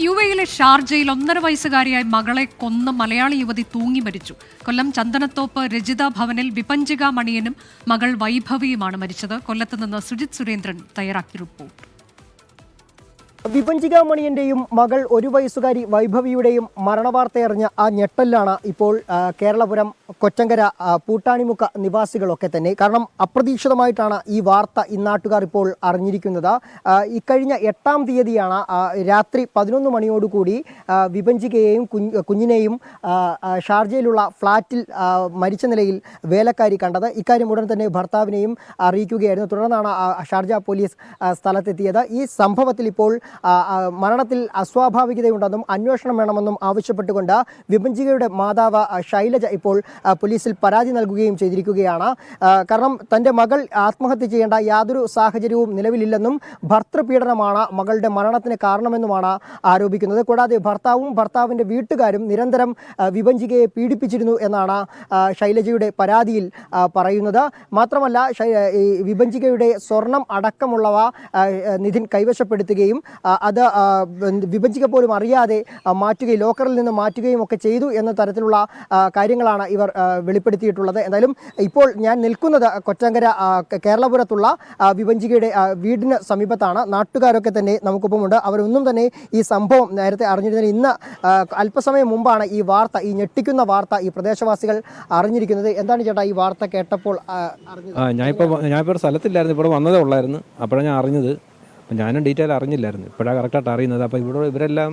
യുഎയിലെ ഷാർജയിൽ 1.5 വയസ്സുകാരിയായ മകളെ കൊന്ന മലയാളി യുവതി തൂങ്ങി മരിച്ചു. കൊല്ലം ചന്ദനത്തോപ്പ് രജിത ഭവനിൽ വിപഞ്ചിക മണിയനും മകൾ വൈഭവിയുമാണ് മരിച്ചത്. കൊല്ലത്ത് നിന്ന് സുജിത് സുരേന്ദ്രൻ തയ്യാറാക്കിയ റിപ്പോർട്ട്. വിപഞ്ചിക മണിയന്റെയും മകൾ 1 വയസ്സുകാരി വൈഭവിയുടെയും മരണവാർത്തയറിഞ്ഞ ആ ഞെട്ടലിലാണ് ഇപ്പോൾ കേരളപുരം കൊച്ചങ്കര പൂട്ടാണിമുക്ക നിവാസികളൊക്കെ തന്നെ. കാരണം അപ്രതീക്ഷിതമായിട്ടാണ് ഈ വാർത്ത നാട്ടുകാർ ഇപ്പോൾ അറിഞ്ഞിരിക്കുന്നത്. ഇക്കഴിഞ്ഞ 8-ാം തീയതിയാണ് രാത്രി 11 മണിയോടുകൂടി വിപഞ്ചികയെയും കുഞ്ഞിനെയും ഷാർജയിലുള്ള ഫ്ളാറ്റിൽ മരിച്ച നിലയിൽ വേലക്കാരി കണ്ടത്. ഇക്കാര്യം ഉടൻ തന്നെ ഭർത്താവിനെയും അറിയിക്കുകയായിരുന്നു. തുടർന്നാണ് ഷാർജ പോലീസ് സ്ഥലത്തെത്തിയത്. ഈ സംഭവത്തിൽ ഇപ്പോൾ മരണത്തിൽ അസ്വാഭാവികതയുണ്ടെന്നും അന്വേഷണം വേണമെന്നും ആവശ്യപ്പെട്ടുകൊണ്ട് വിപഞ്ചികയുടെ മാതാവ് ശൈലജ ഇപ്പോൾ പോലീസിൽ പരാതി നൽകുകയും ചെയ്തിരിക്കുകയാണ്. കാരണം തൻ്റെ മകൾ ആത്മഹത്യ ചെയ്യേണ്ട യാതൊരു സാഹചര്യവും നിലവിലില്ലെന്നും ഭർത്തൃപീഡനമാണ് മകളുടെ മരണത്തിന് കാരണമെന്നുമാണ് ആരോപിക്കുന്നത്. കൂടാതെ ഭർത്താവിൻ്റെ വീട്ടുകാരും നിരന്തരം വിപഞ്ചികയെ പീഡിപ്പിച്ചിരുന്നു എന്നാണ് ശൈലജയുടെ പരാതിയിൽ പറയുന്നത്. മാത്രമല്ല വിപഞ്ചികയുടെ സ്വർണം അടക്കമുള്ളവ നിധിൻ കൈവശപ്പെടുത്തുകയും അത് വിപഞ്ചിക പോലും അറിയാതെ മാറ്റുകയും ലോക്കറിൽ നിന്ന് മാറ്റുകയും ഒക്കെ ചെയ്തു എന്ന തരത്തിലുള്ള കാര്യങ്ങളാണ് ഇവർ വെളിപ്പെടുത്തിയിട്ടുള്ളത്. എന്തായാലും ഇപ്പോൾ ഞാൻ നിൽക്കുന്നത് കൊച്ചങ്കര കേരളപുരത്തുള്ള വിപഞ്ചികയുടെ വീടിന് സമീപത്താണ്. നാട്ടുകാരൊക്കെ തന്നെ നമുക്കൊപ്പമുണ്ട്. അവരൊന്നും തന്നെ ഈ സംഭവം നേരത്തെ അറിഞ്ഞിരുന്നതിന് ഇന്ന് അല്പസമയം മുമ്പാണ് ഈ ഞെട്ടിക്കുന്ന വാർത്ത ഈ പ്രദേശവാസികൾ അറിഞ്ഞിരിക്കുന്നത്. എന്താണ് ചേട്ടാ ഈ വാർത്ത കേട്ടപ്പോൾ അറിഞ്ഞത്? ഞാനിപ്പോൾ സ്ഥലത്തില്ലായിരുന്നു, ഇവിടെ വന്നതേ ഉള്ളായിരുന്നു. അപ്പോഴാണ് ഞാൻ അറിഞ്ഞത്. അപ്പം ഞാനും ഡീറ്റെയിൽ അറിഞ്ഞില്ലായിരുന്നു, ഇപ്പോഴാണ് കറക്റ്റായിട്ട് അറിയുന്നത്. അപ്പോൾ ഇവരെല്ലാം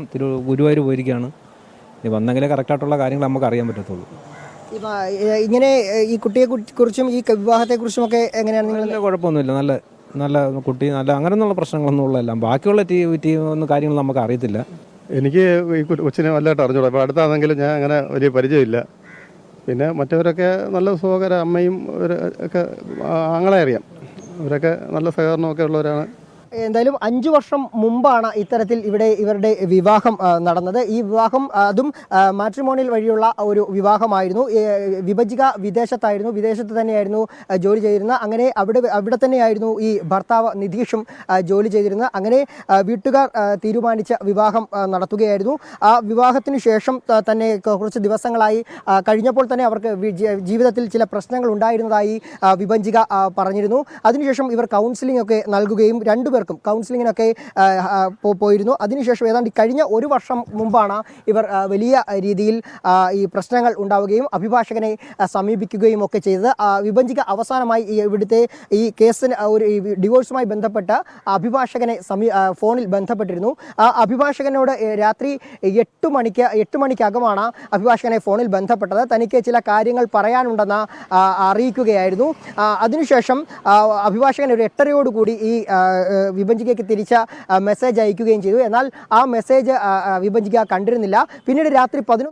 ഗുരുവായൂർ പോയിരിക്കുകയാണ്. വന്നെങ്കിലേ കറക്റ്റായിട്ടുള്ള കാര്യങ്ങൾ നമുക്ക് അറിയാൻ പറ്റത്തുള്ളൂ. ഇങ്ങനെ ഈ കുട്ടിയെ കുറിച്ചും ഈ വിവാഹത്തെക്കുറിച്ചും ഒക്കെ എങ്ങനെയാണ് നിങ്ങൾ? കുഴപ്പമൊന്നുമില്ല, നല്ല കുട്ടി, നല്ല അങ്ങനെയൊന്നുള്ള പ്രശ്നങ്ങളൊന്നും ഉള്ളതെല്ലാം. ബാക്കിയുള്ള ഒന്നും കാര്യങ്ങൾ നമുക്ക് അറിയത്തില്ല. എനിക്ക് ഈ കൊച്ചിനെ വല്ലതായിട്ട് അറിഞ്ഞോളൂ. അപ്പോൾ അടുത്താണെങ്കിലും ഞാൻ അങ്ങനെ വലിയ പരിചയമില്ല. പിന്നെ മറ്റവരൊക്കെ നല്ല സുഖകര, അമ്മയും ഒക്കെ ആങ്ങളെ അറിയാം. അവരൊക്കെ നല്ല സഹകരണമൊക്കെ ഉള്ളവരാണ്. എന്തായാലും 5 വർഷം മുമ്പാണ് ഇത്തരത്തിൽ ഇവരുടെ വിവാഹം നടന്നത്. ഈ വിവാഹം അതും മാട്രിമോണിയൽ വഴിയുള്ള ഒരു വിവാഹമായിരുന്നു. വിഭജിക വിദേശത്ത് തന്നെയായിരുന്നു ജോലി ചെയ്തിരുന്നത്. അങ്ങനെ അവിടെ തന്നെയായിരുന്നു ഈ ഭർത്താവ് നിതീഷും ജോലി ചെയ്തിരുന്നത്. അങ്ങനെ വീട്ടുകാർ തീരുമാനിച്ച വിവാഹം നടത്തുകയായിരുന്നു. ആ വിവാഹത്തിന് ശേഷം തന്നെ കുറച്ച് ദിവസങ്ങളായി കഴിഞ്ഞപ്പോൾ തന്നെ അവർക്ക് ജീവിതത്തിൽ ചില പ്രശ്നങ്ങൾ ഉണ്ടായിരുന്നതായി വിഭജിക പറഞ്ഞിരുന്നു. അതിനുശേഷം ഇവർ കൗൺസിലിംഗ് ഒക്കെ നൽകുകയും രണ്ടുപേർക്കും കൗൺസിലിങ്ങിനൊക്കെ പോയിരുന്നു. അതിനുശേഷം ഏതാണ്ട് കഴിഞ്ഞ 1 വർഷം മുമ്പാണ് ഇവർ വലിയ രീതിയിൽ ഈ പ്രശ്നങ്ങൾ ഉണ്ടാവുകയും അഭിഭാഷകനെ സമീപിക്കുകയും ഒക്കെ ചെയ്തത്. വിഭജിക അവസാനമായി ഇവിടുത്തെ ഈ കേസിന് ഒരു ഡിവോഴ്സുമായി ബന്ധപ്പെട്ട് അഭിഭാഷകനെ ഫോണിൽ ബന്ധപ്പെട്ടിരുന്നു. ആ അഭിഭാഷകനോട് രാത്രി 8 മണിക്കകമാണ് അഭിഭാഷകനെ ഫോണിൽ ബന്ധപ്പെട്ടത്. തനിക്ക് ചില കാര്യങ്ങൾ പറയാനുണ്ടെന്ന് അറിയിക്കുകയായിരുന്നു. അതിനുശേഷം അഭിഭാഷകൻ ഒരു 8:30 ഈ വിഭജികയ്ക്ക് തിരിച്ച മെസ്സേജ് അയക്കുകയും ചെയ്തു. എന്നാൽ ആ മെസ്സേജ് വിഭജിക കണ്ടിരുന്നില്ല. പിന്നീട് രാത്രി 11